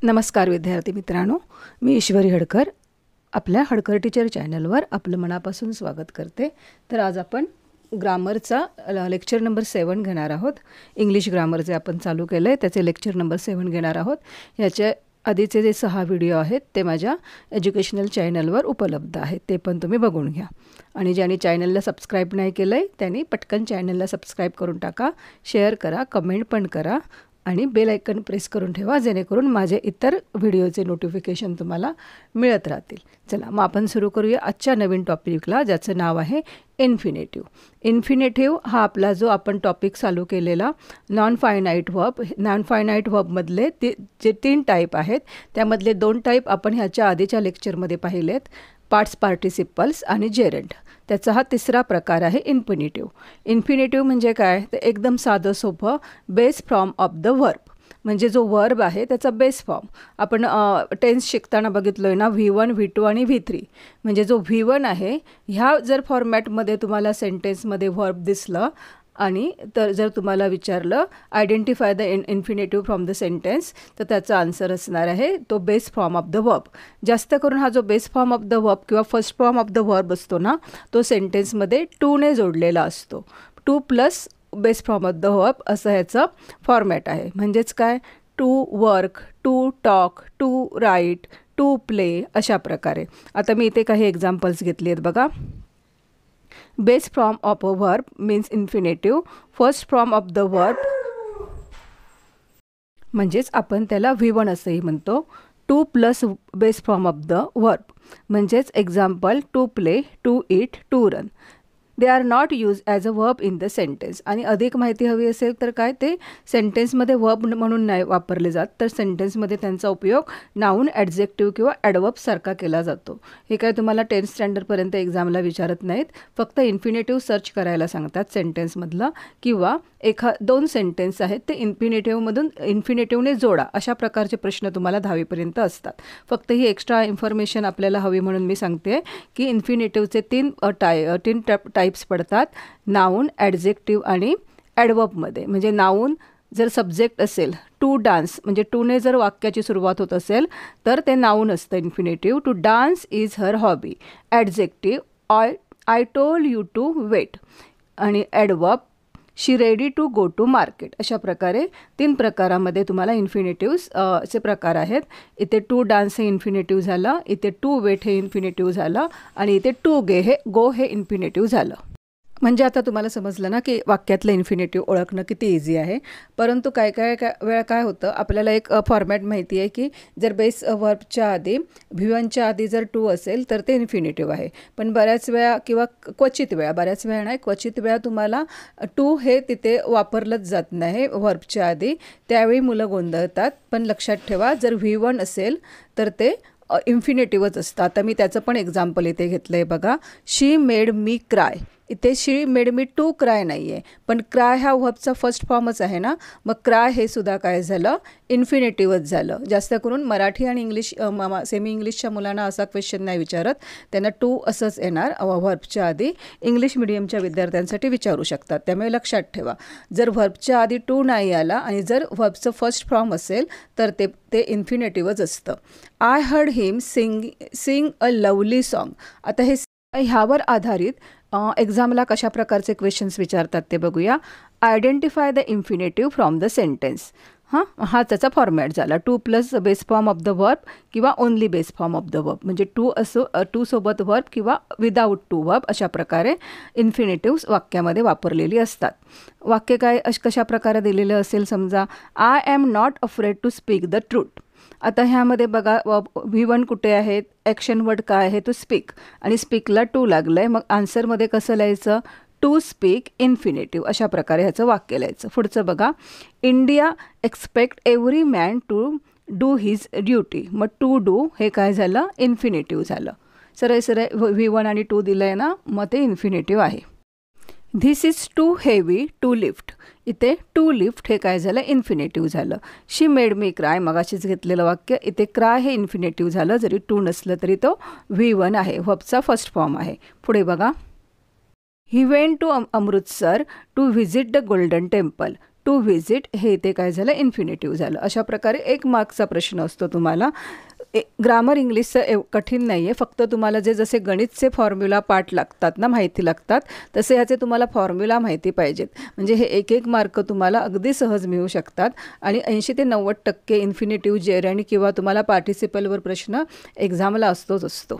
नमस्कार विद्यार्थी मित्रांनो, मी ईश्वरी हडकर आपल्या हडकर टीचर चॅनलवर आपलं मनापासून स्वागत करते। तर आज आपण ग्रामरचा लेक्चर नंबर 7 घेणार आहोत। इंग्लिश ग्रामर जे आपण चालू केलं आहे त्याचे लेक्चर नंबर 7 घेणार आहोत। याचे आधीचे जे 6 व्हिडिओ आहेत ते माझ्या एज्युकेशनल चॅनलवर उपलब्ध आहेत, ते पण तुम्ही बघून घ्या। आणि ज्यांनी चॅनलला सबस्क्राईब नाही केलं आहे त्यांनी पटकन चॅनलला सबस्क्राईब करून टाका, शेअर करा, कमेंट पण करा आणि बेल आयकन प्रेस करून ठेवा जेणेकरून माझे इतर व्हिडिओचे नोटिफिकेशन तुम्हाला मिळत राहतील। चला मग आपण सुरू करूया आजच्या नवीन टॉपिकला, ज्याचं नाव आहे इन्फिनेटिव्ह। इन्फिनेटिव्ह हा आपला जो आपण टॉपिक चालू केलेला नॉन फायनाईट वर्बमधले जे 3 टाईप आहेत त्यामधले 2 टाईप आपण ह्याच्या आधीच्या लेक्चरमध्ये पाहिलेत, पार्ट्स पार्टिसिपल्स आणि जेरंड। त्याचा हा तिसरा प्रकार आहे इन्फिनेटिव्ह। इन्फिनेटिव्ह म्हणजे काय, तर एकदम साधं सोपं base form of the verb, म्हणजे जो वर्ब आहे त्याचा बेस फॉर्म। आपण टेन्स शिकताना बघितलोय ना, V1 V2 आणि V3, म्हणजे जो V1 आहे ह्या जर फॉर्मॅटमध्ये तुम्हाला सेंटेन्समध्ये वर्ब दिसलं आणि तर जर तुम्हाला विचारलं identify the infinitive from the sentence, तर त्याचा आन्सर असणार आहे तो base form of the verb. जास्त करून हा जो base form of the verb किंवा first form of the verb असतो ना, तो सेंटेन्समध्ये टू ने जोडलेला असतो। 2 plus base form of the verb असं ह्याचं फॉर्मॅट आहे। म्हणजेच काय, to work, to talk, to write, to play, अशा प्रकारे। आता मी इथे काही एक्झाम्पल्स घेतली आहेत बघा। Base form of a verb means infinitive, first form of the verb म्हणजेच आपण त्याला V1 असंही म्हणतो। 2 plus base form of the verb म्हणजेच example to play, to eat, to run. They are not use as a verb in the sentence. आणि अधिक माहिती हवी असेल तर काय, ते सेंटेन्समध्ये वर्ब म्हणून नाही वापरले जात, तर सेंटेन्समध्ये त्यांचा उपयोग नाऊन, ॲडजेक्टिव्ह किंवा ॲडवर्ब सारखा केला जातो। हे काय तुम्हाला 10th स्टँडर्डपर्यंत एक्झामला विचारत नाहीत, फक्त इन्फिनेटिव्ह सर्च करायला सांगतात सेंटेन्समधलं, किंवा 1-2 सेंटेन्स आहेत ते इन्फिनेटिव्हने जोडा, अशा प्रकारचे प्रश्न तुम्हाला 10वीपर्यंत असतात। फक्त ही एक्स्ट्रा इन्फॉर्मेशन आपल्याला हवी म्हणून मी सांगते की इन्फिनेटिव्हचे 3 टाईप्स पडतात, नाऊन, ॲडजेक्टिव्ह आणि ॲडवर्बमध्ये। म्हणजे नाऊन जर सब्जेक्ट असेल, टू डान्स म्हणजे टूने जर वाक्याची सुरुवात होत असेल तर ते नाऊन असतं infinitive, to dance is her hobby. Adjective I told you to wait. आणि adverb she ready to go to market. अशा प्रकारे 3 प्रकारामध्ये तुम्हाला इन्फिनेटिव्हचे प्रकार आहेत। इथे टू डान्स हे इन्फिनेटिव्ह झालं, इथे टू वेट हे इन्फिनेटिव्ह झालं, आणि इथे टू गो हे इन्फिनेटिव्ह झालं। म्हणजे आता तुम्हाला समजलं ना की वाक्यातलं इन्फिनेटिव्ह ओळखणं किती इझी आहे। परंतु काय वेळा काय होतं, आपल्याला एक फॉर्मॅट माहिती आहे की जर बेस वर्बच्या आधी V1च्या आधी जर टू असेल तर ते इन्फिनेटिव्ह आहे, पण बऱ्याच वेळा किंवा क्वचित वेळा तुम्हाला टू हे तिथे वापरलंच जात नाही वर्बच्या आधी, त्यावेळी मुलं गोंधळतात। पण लक्षात ठेवा, जर V1 असेल तर ते इन्फिनेटिव्हच असतं। आता मी त्याचं पण एक्झाम्पल इथे घेतलं आहे बघा, शी मेड मी क्राय। इथे शी मेड मी टू क्राय नाही आहे, पण क्राय हा वर्बचा फर्स्ट फॉर्मच आहे ना, मग क्राय हे सुद्धा काय झालं, इन्फिनेटिव्हच झालं। जास्त करून मराठी आणि इंग्लिश सेमी इंग्लिशच्या मुलांना असा क्वेश्चन नाही विचारत, त्यांना टू असंच येणार वर्बच्या आधी। इंग्लिश मिडियमच्या विद्यार्थ्यांसाठी विचारू शकतात, त्यामुळे लक्षात ठेवा, जर वर्बच्या आधी टू नाही आला आणि जर वर्बचं फर्स्ट फॉर्म असेल तर ते इन्फिनेटिव्हच असतं। I heard him Singh a lovely song. आता हे ह्यावर आधारित एक्झामला कशा प्रकारचे क्वेश्चन्स विचारतात ते बघूया। Identify the infinitive from the sentence. हा त्याचा फॉर्मॅट झाला, 2 plus base form of the verb किंवा only base form of the verb, म्हणजे टू सोबत वर्ब किंवा विदाऊट टू वर्ब, अशा प्रकारे इन्फिनेटिव्ह वाक्यामध्ये वापरलेली असतात। वाक्य काय कशा प्रकारे दिलेलं असेल, समजा I am not afraid to speak the truth. आता ह्यामध्ये बघा V1 कुठे आहे, ॲक्शन वर्ड काय आहे, तो स्पीक, आणि स्पीकला टू लागलं आहे, मग आन्सरमध्ये कसं लिहायचं, टू स्पीक इन्फिनेटिव्ह, अशा प्रकारे ह्याचं वाक्य लिहायचं। पुढचं बघा, India expect every man to do his duty. मग टू डू हे काय झालं, इन्फिनेटिव्ह झालं। सरळ V1 आणि 2 दिलं आहे ना, मग ते इन्फिनेटिव्ह आहे। This is too heavy to lift. इथे टू लिफ्ट हे काय झालं, इन्फिनेटिव्ह झालं। शी मेड मी क्राय, मगाशीच घेतलेलं वाक्य, इथे क्राय हे इन्फिनेटिव्ह झालं, जरी टू नसलं तरी तो V1 आहे, वर्बचा फर्स्ट फॉर्म आहे। पुढे बघा, he went to Amritsar to visit the Golden Temple. To visit हे इथे काय झालं इन्फिनिटिव्ह झालं. अशा प्रकारे 1 मार्कचा प्रश्न असतो तुम्हाला. ग्रामर इंग्लिशचं कठीण नाही आहे, फक्त तुम्हाला जे जसे गणितचे फॉर्म्युला पाठ लागतात ना, माहिती लागतात, तसे ह्याचे तुम्हाला फॉर्म्युला माहिती पाहिजेत. म्हणजे हे 1 मार्क तुम्हाला अगदी सहज मिळू शकतात. आणि 80 ते 90% इन्फिनिटिव्ह, जेरंड किंवा तुम्हाला पार्टिसिपलवर प्रश्न एक्झामला असतो.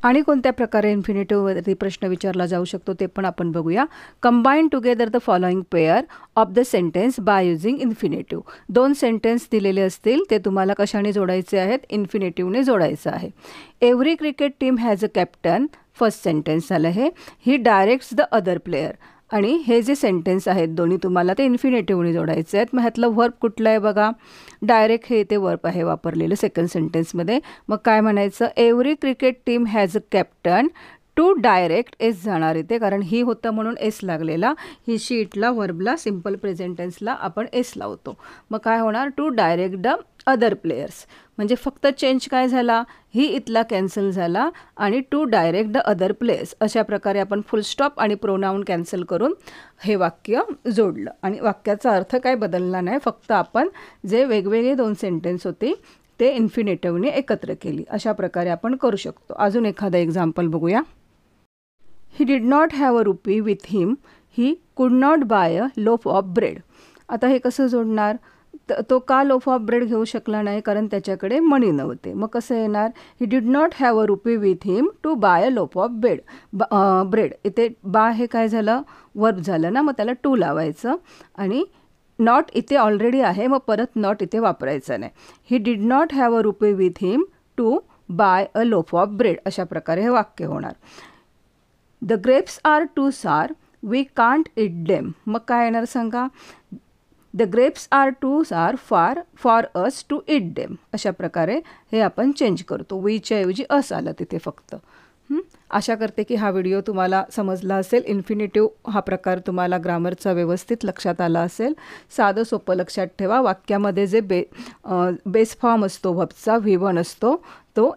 आणि कोणत्या प्रकारे इन्फिनिटिव्हवरती प्रश्न विचारला जाऊ शकतो ते पण आपण बघूया. Combine together the following pair of the sentence by using infinitive. 2 sentence दिलेले असतील, ते तुम्हाला कशाने जोडायचे आहेत, इन्फिनिटिव्हने जोडायचं आहे. Every cricket team has a captain, first sentence झालं हे. ही डायरेक्ट्स द अदर प्लेयर. आणि हे जे सेंटेन्स आहेत दोन्ही तुम्हाला ते इन्फिनिटिव्हने जोडायचे आहेत. मग ह्यातलं वर्ब कुठलं आहे बघा, डायरेक्ट हे इथे वर्ब आहे वापरलेलं सेकंड सेंटेन्समध्ये. मग काय म्हणायचं, every cricket team has a captain. To direct S जाणार इथे, कारण ही होतं म्हणून एस लागलेला. ही शीटला वर्बला सिम्पल प्रेझेंट टेन्सला आपण एस लावतो. मग काय होणार, to direct the other players. म्हणजे फक्त चेंज काय झाला, ही इथला कॅन्सल झाला आणि to direct the other players. अशा प्रकारे आपण फुल स्टॉप आणि प्रोनाऊन कॅन्सल करून हे वाक्य जोडलं. आणि वाक्याचा अर्थ काय बदलला नाही, फक्त आपण जे वेगवेगळे 2 सेंटेन्स होते ते इन्फिनिटिव्हने एकत्र केली. अशा प्रकारे आपण करू शकतो. अजून एखादं एक्झाम्पल बघूया. He did not have a rupee with him. He could not buy a loaf of bread. आता हे कसं जोडणार, तो का लोफ ऑफ ब्रेड घेऊ शकला नाही, कारण त्याच्याकडे मनी नव्हते. मग कसं येणार, he did not have a rupee with him to buy a loaf of bread. इथे बा हे काय झालं, वर्ब झालं ना, मग त्याला टू लावायचं. आणि नॉट इथे ऑलरेडी आहे, मग परत नॉट इथे वापरायचं नाही. He did not have a rupee with him to buy a loaf of bread. अशा प्रकारे हे वाक्य होणार. The grapes are too sour, we can't eat them. मग काय येणार सांगा, the grapes are too sour for us to eat them. अशा प्रकारे हे आपण चेंज करतो. वीच्या ऐवजी अस आलं तिथे फक्त. आशा करते की हा व्हिडिओ तुम्हाला समजला असेल. इन्फिनिटिव्ह हा प्रकार तुम्हाला ग्रामरचा व्यवस्थित लक्षात आला असेल. साधं सोपं लक्षात ठेवा. वाक्यामध्ये जे बेस फॉर्म असतो व्हर्बचा, V1 असतो, तो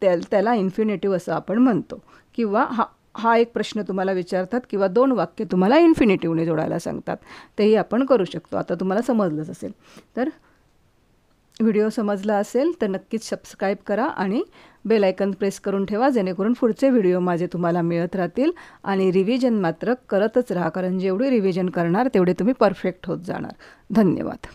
त्याला इन्फिनिटिव्ह असं आपण म्हणतो. किंवा हा एक प्रश्न तुम्हाला विचारतात किंवा 2 वाक्य तुम्हाला इन्फिनिटिव्हने जोडायला सांगतात, तेही आपण करू शकतो. आता तुम्हाला समजलंच असेल. तर व्हिडिओ समजला असेल तर नक्कीच सबस्क्राईब करा आणि बेल आयकन प्रेस करून ठेवा, जेणेकरून पुढचे व्हिडिओ माझे तुम्हाला मिळत राहतील. आणि रिव्हिजन मात्र करतच राहा, कारण जेवढी रिव्हिजन करणार तेवढे तुम्ही परफेक्ट होत जाणार. धन्यवाद.